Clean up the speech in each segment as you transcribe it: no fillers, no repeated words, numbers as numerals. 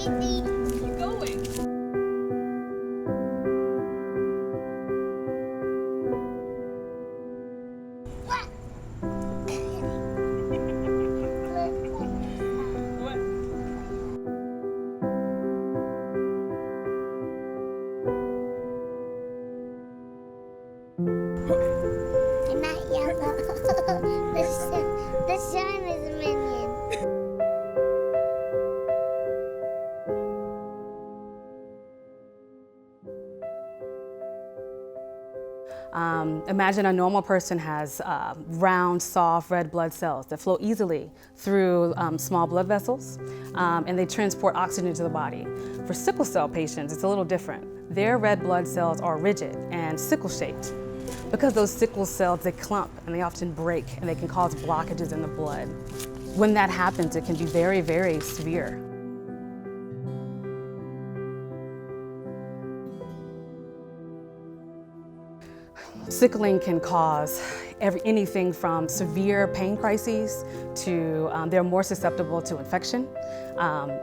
Keep going. I'm not yellow. The sun is a minion. Imagine a normal person has round, soft, red blood cells that flow easily through small blood vessels, and they transport oxygen to the body. For sickle cell patients, it's a little different. Their red blood cells are rigid and sickle-shaped. Because those sickle cells, they clump and they often break and they can cause blockages in the blood. When that happens, it can be very, very severe. Sickling can cause anything from severe pain crises to they're more susceptible to infection.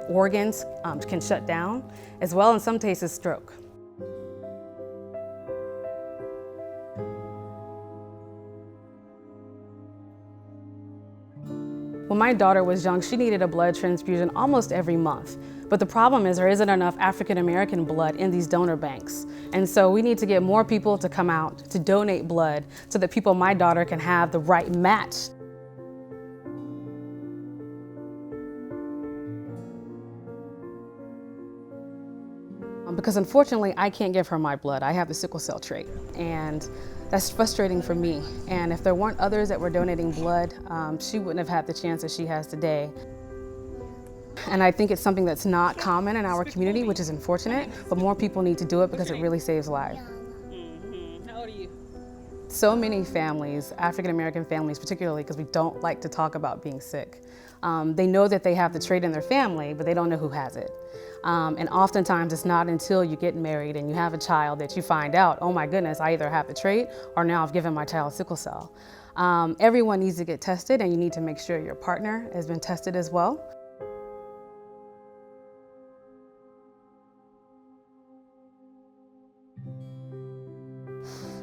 Organs can shut down, as well in some cases stroke. When my daughter was young, she needed a blood transfusion almost every month. But the problem is there isn't enough African American blood in these donor banks. And so we need to get more people to come out to donate blood so that people my daughter can have the right match. Because unfortunately, I can't give her my blood. I have the sickle cell trait, and that's frustrating for me. And if there weren't others that were donating blood, she wouldn't have had the chance that she has today. And I think it's something that's not common in our community, which is unfortunate, but more people need to do it because it really saves lives. How old are you? So many families, African American families particularly, because we don't like to talk about being sick, they know that they have the trait in their family, but they don't know who has it. And oftentimes it's not until you get married and you have a child that you find out, oh my goodness, I either have the trait or now I've given my child sickle cell. Everyone needs to get tested, and you need to make sure your partner has been tested as well.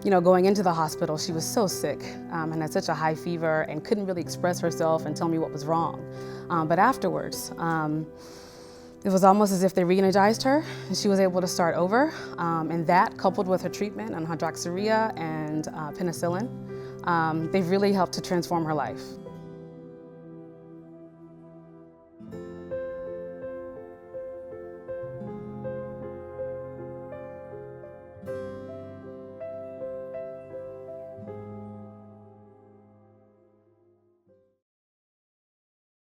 You know, going into the hospital, she was so sick and had such a high fever and couldn't really express herself and tell me what was wrong. But afterwards, it was almost as if they re-energized her and she was able to start over. And that, coupled with her treatment on hydroxyurea and penicillin, they've really helped to transform her life.